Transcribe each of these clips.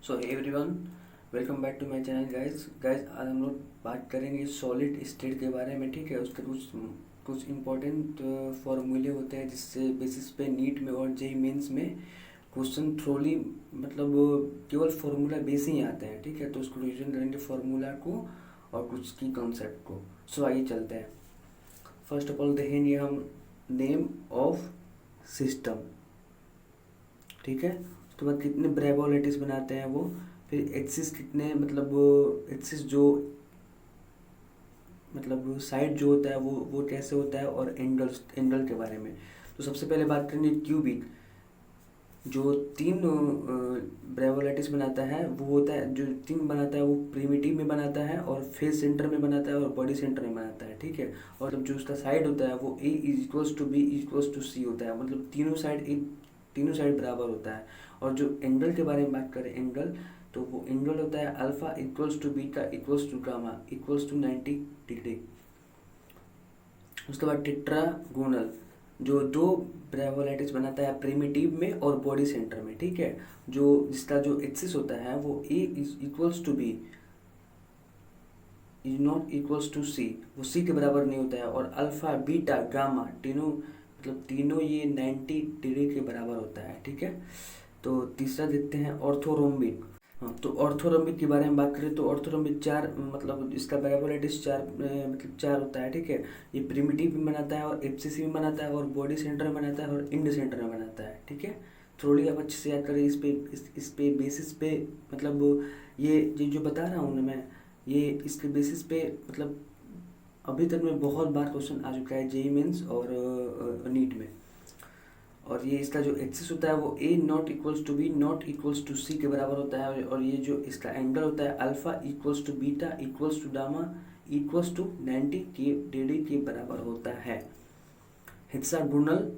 So everyone, welcome back to my channel guys आज हम लोग बात करेंगे सॉलिड स्टेट के बारे में। ठीक है, उसके कुछ इम्पोर्टेंट फॉर्मूले होते हैं जिससे बेसिस पे नीट में और जेई मेंस में क्वेश्चन थ्रोली मतलब केवल फार्मूला बेस ही आते हैं। ठीक है, तो उसको रिविजन करेंगे फार्मूला को और कुछ की कॉन्सेप्ट को। सो आइए चलते हैं। फर्स्ट ऑफ ऑल देखेंगे हम नेम ऑफ सिस्टम। ठीक है, उसके बाद कितने ब्रेवो लैटिस बनाते हैं वो, फिर एक्सिस कितने मतलब एक्सिस जो मतलब साइड जो होता है वो कैसे होता है, और एंगल के बारे में। तो सबसे पहले बात करेंगे क्यूबिक। जो तीन ब्रेवो लैटिस बनाता है वो होता है, जो तीन बनाता है वो प्रिमिटिव में बनाता है और फेस सेंटर में बनाता है और बॉडी सेंटर में बनाता है। ठीक है, और जब जो उसका साइड होता है वो A is equals to B equals to C होता है, मतलब तीनों साइड बराबर होता है। और जो एंगल के बारे में बात करें एंगल, तो वो एंगल होता है alpha equals to beta equals to gamma equals to 90 degree. उसके बाद टेट्रागोनल, जो दो ब्रेवो लैटिस बनाता है प्रिमिटिव में और बॉडी सेंटर में। ठीक है, जो जिसका जो एक्सिस होता है वो A is equals to B is not equals to C, वो सी के बराबर नहीं होता है। और अल्फा बीटा गामा तीनों ये 90 डिग्री के बराबर होता है। ठीक है, तो तीसरा देखते हैं ऑर्थोरोम्बिक। हाँ, तो ऑर्थोरोम्बिक के बारे में बात करें तो ऑर्थोरोम्बिक चार मतलब इसका ब्रेवो लैटिस चार होता है। ठीक है, ये प्रिमिटिव में बनाता है और एब्सिस में बनाता है और बॉडी सेंटर में बनाता है और इंड सेंटर में बनाता है। ठीक है, थोड़ी आप अच्छे से याद करें इस पे बेसिस पे मतलब ये जो बता रहा हूँ ना मैं, ये इसके बेसिस पे मतलब अभी तक में बहुत बार क्वेश्चन आ चुका है जेईई मेंस और नीट में। और ये इसका जो एक्सिस होता है वो A not equals to B not equals to C के बराबर होता है। और ये जो इसका एंगल होता है alpha equals to beta equals to gamma equals to 90 के डिग्री के बराबर होता है। हेक्सागोनल,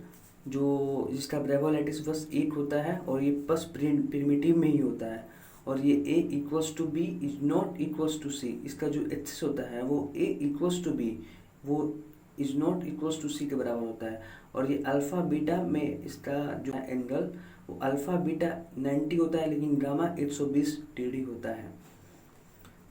जो जिसका ब्रेवो लैटिस बस एक होता है और ये बस प्रिमिटिव में ही होता है। और ये A equals to B is not equals to C, इसका जो एक्सिस होता है वो ए इक्वल्स टू बी वो is not equals to C के बराबर होता है। और ये अल्फा बीटा में इसका जो है एंगल वो अल्फा बीटा 90 होता है, लेकिन गामा 120 डिग्री होता है।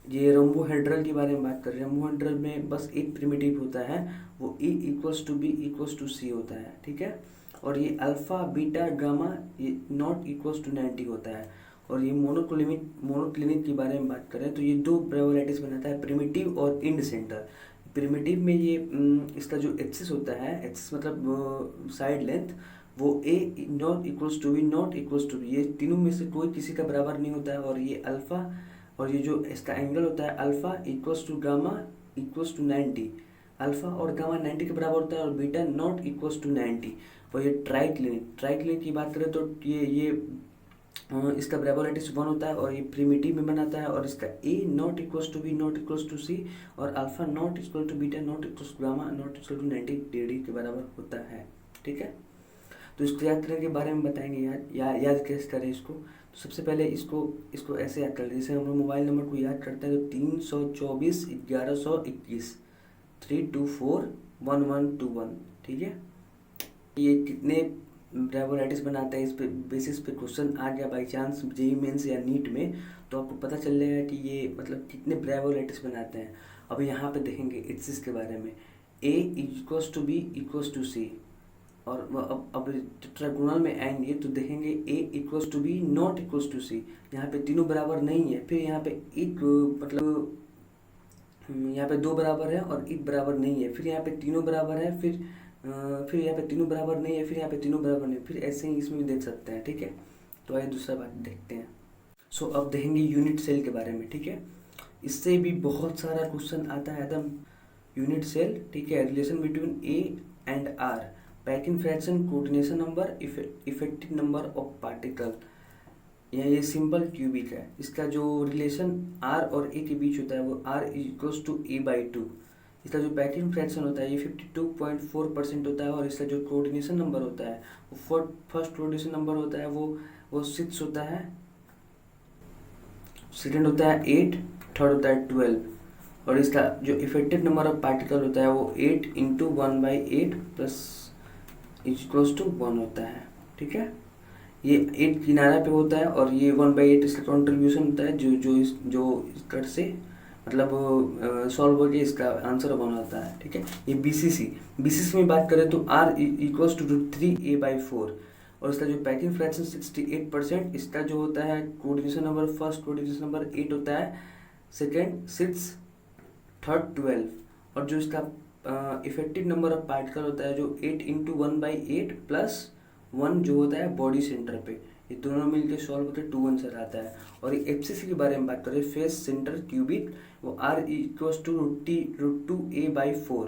ये रोम्बोहेड्रल के बारे में बात कर रहे हैं। रोम्बोहेड्रल में बस एक प्रिमिटिव होता है, वो A equals to B equals to C होता है। ठीक है, और ये अल्फा बीटा गामा ये नॉट इक्वल्स टू 90 होता है। और ये मोनोक्लिनिक के बारे में बात करें तो ये दो ब्रेवो लैटिस बनाता है, प्रिमिटिव और इंड सेंटर। प्रिमिटिव में ये इसका जो एक्सिस होता है, एक्सिस मतलब साइड लेंथ, वो A not equals to B not equals to B, ये तीनों में से कोई किसी का बराबर नहीं होता है। और ये अल्फा और ये जो इसका एंगल होता है alpha equals to gamma equals to 90, alpha और गामा 90 के बराबर होता है और बीटा नॉट इक्वल्स टू 90। और ये ट्राइक्लिनिक की बात करें तो ये इसका ब्रेवो लैटिस 1 होता है और ये प्रिमिटिव में बनाता है। और इसका A not equals to B not equals to C और alpha not equal to beta not equals to gamma not equal to 90 degree के बराबर होता है। ठीक है, तो इसको याद करने के बारे में बताएंगे याद कैसे करें इसको। तो सबसे पहले इसको ऐसे याद कर, जैसे हम लोग मोबाइल नंबर को याद करते हैं तो 324 1121 324 1121। ठीक है, ये कितने ब्रेवो लैटिस बनाता है इस पे बेसिस पे क्वेश्चन आ गया बाई चांस जेईई मेंस या नीट में, तो आपको पता चल जाएगा कि ये मतलब कितने ब्रेवो लैटिस बनाते हैं। अब यहाँ पे देखेंगे एक्सिस के बारे में, A equals to B equals to C. और अब टेट्रागोनल में आएंगे तो देखेंगे A equals to B not equals to C, यहाँ पे तीनों बराबर नहीं है। फिर यहाँ पे एक मतलब यहाँ पे दो बराबर है और एक बराबर नहीं है। फिर यहाँ पे तीनों बराबर है, फिर यहाँ पे तीनों बराबर नहीं है, फिर यहाँ पे तीनों बराबर नहीं, फिर ऐसे ही इसमें भी देख सकते हैं। ठीक है, तो आइए दूसरा बात देखते हैं। सो अब देखेंगे यूनिट सेल के बारे में। ठीक है, इससे भी बहुत सारा क्वेश्चन आता है एकदम। यूनिट सेल, ठीक है, relation between a and r, packing fraction, coordination number, effective number of particle. ये सिंपल क्यूबिक है। इसका जो रिलेशन आर और ए के बीच होता है वो r equals to a by 2। इसका जो पैकिंग फ्रैक्शन होता है ये 52.4% होता है। और इसका जो कोऑर्डिनेशन नंबर होता है वो फर्स्ट कोऑर्डिनेशन नंबर होता है वो 6 होता है, सेकेंड होता है 8, थर्ड होता है 12। और इसका जो इफेक्टिव नंबर ऑफ पार्टिकल होता है वो 8 × 1/8 प्लस इक्वल्स टू 1 होता है। ठीक है, ये 8 किनारा पे होता है और ये 1/8 इसका कंट्रीब्यूशन होता है जो इस कट से मतलब सॉल्व करके इसका आंसर बनाता है। ठीक है, ये बीसीसी में बात करें तो R इक्वल्स टू √3a/4 और इसका जो पैकिंग फ्रैक्शन 68%, इसका जो होता है coordination number first, coordination number 8 होता है, सेकेंड 6, थर्ड 12 और जो इसका इफेक्टिव नंबर ऑफ पार्टिकल होता है जो 8 इंटू 1/8 प्लस 1 जो होता है बॉडी सेंटर पे, ये दोनों मिलकर सॉल्व होकर 2 आंसर आता है। और ये एफसीसी के बारे में बात करें, फेस सेंटर क्यूबिक, वो R equals to √2a/4,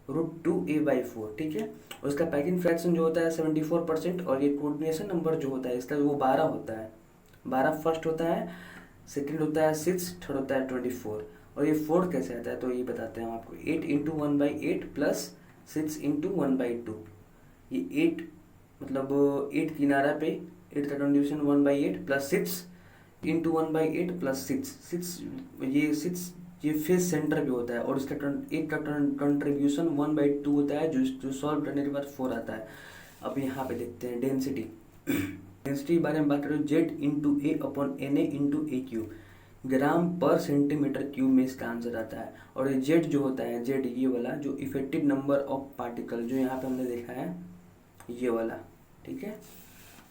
√2a/4। ठीक है, और इसका पैकिंग फ्रैक्शन जो होता है 74% और ये कोऑर्डिनेशन नंबर जो होता है इसका वो 12 होता है। 12 फर्स्ट होता है, सेकेंड होता है 6, थर्ड होता है 24 और ये फोर्थ कैसे आता है तो ये बताते हैं हम आपको। 8 इंटू 1/8 प्लस 6 इंटू 1/2, ये 8 मतलब 8 किनारा पे 8 का कंट्रीब्यूशन 1/8 प्लस 6 इंटू 1/8 प्लस 6 ये फेस सेंटर पे होता है और इसका 8 का कंट्रीब्यूशन 1/2 होता है जो सॉल्व करने के बाद 4 आता है। अब यहाँ पे देखते हैं डेंसिटी। डेंसिटी के बारे में बात करें, Z into A/Na into AQ, ग्राम पर सेंटीमीटर क्यूब में इसका आंसर आता है। और ये Z जो होता है, Z ये वाला जो इफेक्टिव नंबर ऑफ पार्टिकल जो यहाँ पे हमने देखा है ये वाला। ठीक है,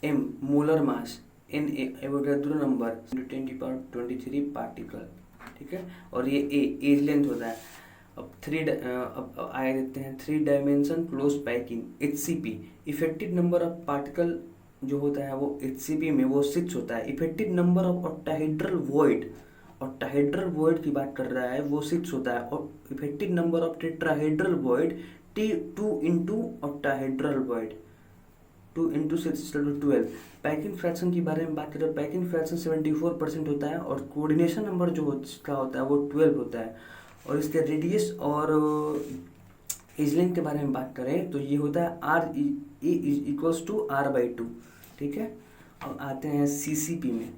M molar mass, Na Avogadro number 1023 particle. ठीक है, और ये एज लेंथ होता है। अब आगे देखते हैं 3 dimension close packing, HCP effective number of particle जो होता है वो HCP में वो 6 होता है। Effective number of octahedral void की बात कर रहा है वो 6 होता है और effective number of tetrahedral void 2 into octahedral void 2 into 6 12। Packing fraction के बारे में बात करें, पैकिंग फ्रैक्शन 74% होता है और कोऑर्डिनेशन नंबर जो इसका होता है वो 12 होता है। और इसके रेडियस और एज लेंथ के बारे में बात करें तो ये होता है R इक्वल्स टू R/2। ठीक है, अब आते हैं CCP में।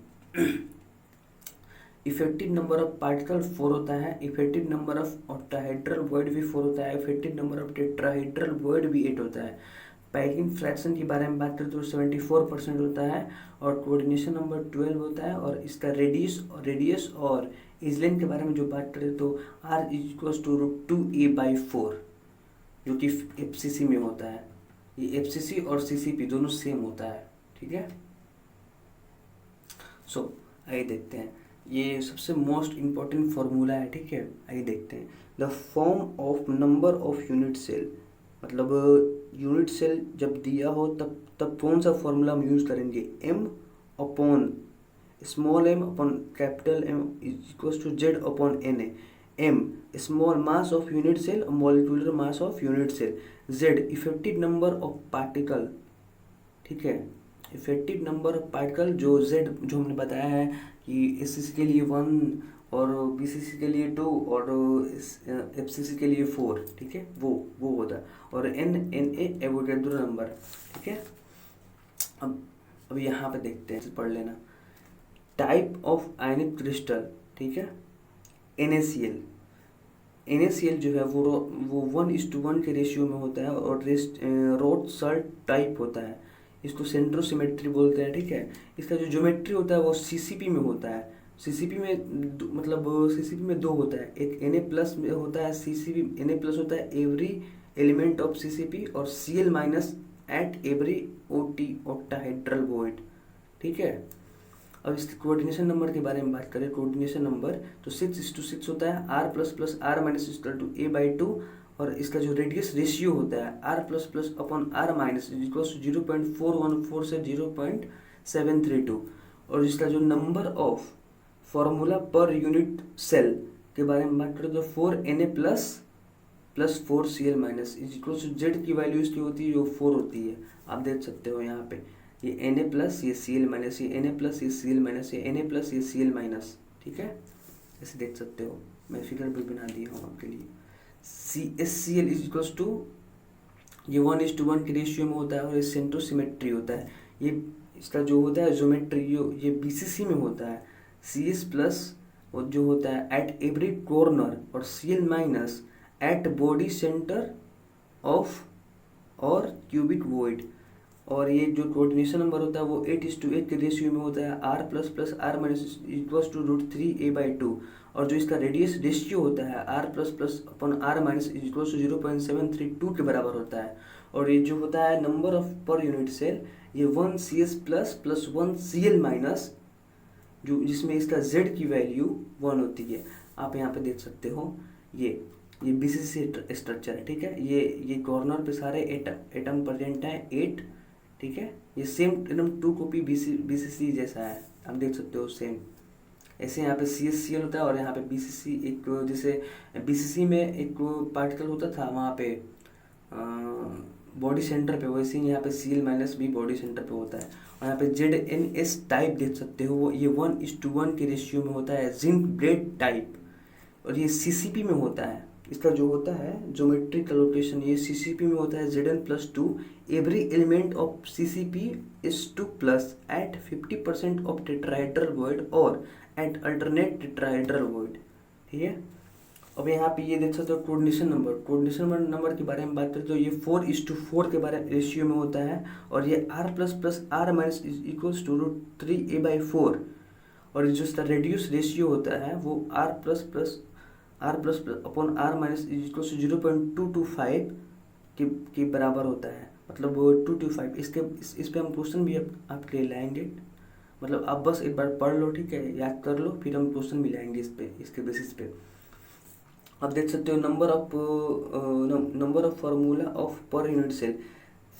इफेक्टिव नंबर ऑफ पार्टिकल 4 होता है, effective number of octahedral void भी 4 होता है, effective number of tetrahedral void भी 8 होता है। पैकिंग फ्रैक्शन के बारे में बात करें तो 74% होता है और कोऑर्डिनेशन नंबर 12 होता है। और इसका रेडियस और एज लेंथ के बारे में जो बात करें तो R इक्वल्स टू √2a/4 जो कि FCC में होता है। ये FCC और CCP दोनों सेम होता है। ठीक है, आइए देखते हैं, ये सबसे मोस्ट इम्पॉर्टेंट फॉर्मूला है। ठीक है, आइए देखते हैं। The form of number of unit cell, मतलब यूनिट सेल जब दिया हो तब कौन सा फॉर्मूला हम यूज करेंगे, M upon small m upon capital M equals to Z upon Na। M small mass of unit cell, molecular mass of unit cell. Z effective number of particle. ठीक है, इफेक्टिव नंबर ऑफ पार्टिकल जो Z जो हमने बताया है कि SCC के लिए 1 और BCC के लिए 2 और FCC के लिए 4। ठीक है, वो होता है। और Na एवोगैड्रो नंबर। ठीक है, अब यहाँ पे देखते हैं, पढ़ लेना। Type of ionic crystal. ठीक है, NaCl जो है वो 1:1 के रेशियो में होता है और रोड सल्ट टाइप होता है, इसको सेंट्रोसिमेट्री बोलते हैं। ठीक है, इसका जो ज्योमेट्री होता है वो CCP में होता है। CCP में 2 होता है, एक Na+ में होता है CCP, Na+ होता है एवरी एलिमेंट ऑफ CCP और Cl- at every octahedral void. ठीक है, अब इसके कोऑर्डिनेशन नंबर के बारे में बात करें, कोऑर्डिनेशन नंबर तो 6:6 होता है, R++R- A/2 और इसका जो रेडियस रेशियो होता है R++/R- 0.414 से 0.732। और इसका जो number of formula per unit cell के बारे में बात करें तो 4Na+ + 4Cl- Z की वैल्यू इसकी होती है जो 4 होती है। आप देख सकते हो यहाँ पे ये Na+, ये Cl-, ये Na+, ये Cl-, ये Na+, ये Cl-। ठीक है, ऐसे देख सकते हो, मैं फिगर भी बना दिया हूँ आपके लिए। CsCl ये 1:1 के रेशियो में होता है और ये सेंट्रोसिमेट्री होता है। ये इसका जो होता है ज्योमेट्री ये BCC में होता है। Cs+ और जो होता है एट एवरी कॉर्नर और Cl- at body centre of और क्यूबिक वॉइड और ये जो कोऑर्डिनेशन नंबर होता है वो 8:8 के रेशियो में होता है, r plus plus r minus equals to √3a/2। और जो इसका रेडियस रेशियो होता है r plus plus upon r minus equals to 0.732 के बराबर होता है। और ये जो होता है number of per unit cell, ये 1 CS plus plus 1 Cl minus, जो जिसमें इसका z की वैल्यू 1 होती है। आप यहाँ पे देख सकते हो ये BCC स्ट्रक्चर है, ठीक है। ये कॉर्नर पे सारे एटम प्रेजेंट है 8, ठीक है। ये सेम एकदम 2 कॉपी BCC जैसा है, आप देख सकते हो सेम। ऐसे यहाँ पे CSCl होता है और यहाँ पे BCC, एक जैसे BCC में एक पार्टिकल होता था वहाँ पे बॉडी सेंटर पे, वैसे ही यहाँ पे Cl माइनस भी बॉडी सेंटर पे होता है। और यहाँ पे ZnS टाइप देख सकते हो, वो ये 1:1 के रेशियो में होता है, जिंक ब्लेड टाइप। और ये CCP में होता है, इसका जो होता है ज्योमेट्रिक लोकेशन, ये CCP में होता है Zn+2। Every element of CCP is 2+ at 50% of tetrahedral void और एट अल्टरनेट टेट्राहेड्रल वॉइड, ठीक है। अब यहाँ पे ये देख सकते हो कोऑर्डिनेशन नंबर के बारे में बात करें तो ये 4:4 के बारे रेशियो में होता है। और ये r plus plus r minus equals to √3a/4। और जो इसका रेडियस रेशियो होता है वो r plus plus upon r minus equals to 0.225 के बराबर होता है, मतलब वो 225। इस पे हम क्वेश्चन भी आपके लिए लाएंगे, मतलब आप बस एक बार पढ़ लो, ठीक है, याद कर लो, फिर हम क्वेश्चन भी लाएंगे इसके बेसिस पे। आप देख सकते हो number of formula of per unit cell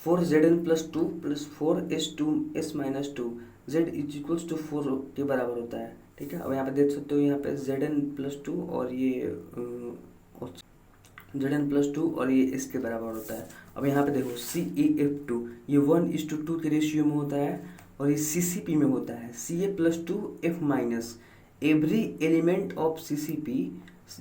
4Zn+2 plus 4S2S-2 Z is equals to 4 के बराबर होता है, ठीक है। अब यहाँ पे देख सकते हो, यहाँ पे Zn+2 और ये Zn+2 और ये इसके बराबर होता है। अब यहाँ पे देखो CaF2, ये 1:2 के रेशियो में होता है। और ये CCP में होता है Ca+2F-। Every element of CCP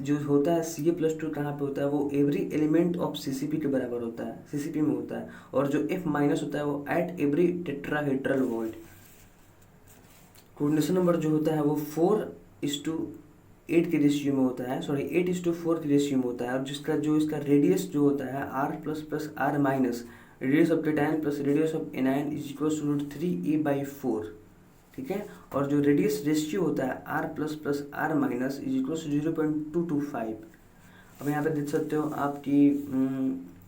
जो होता है Ca+2 कहाँ पे होता है, वो एवरी एलिमेंट ऑफ CCP के बराबर होता है, CCP में होता है। और जो F- होता है वो at every tetrahedral void. Coordination number जो होता है वो 4:8 के रेशियो में होता है, सॉरी 8:4 के रेशियो में होता है। और जो इसका रेडियस जो होता है r plus plus r minus radius of cation plus radius of anion is equal to √3a/4, ठीक है। और जो रेडियस रेशियो होता है r plus plus r minus is equal to 0.225। अब यहाँ पे देख सकते हो आपकी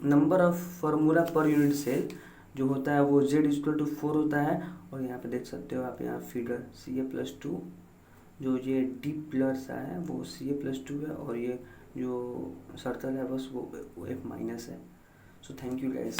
number of formula per unit cell जो होता है वो Z=4 होता है। और यहाँ पे देख सकते हो आप यहाँ फिगर Ca+2, जो ये डीप ब्लर सा है वो Ca+2 है, और ये जो सर्कल है बस वो F- है। So thank you guys.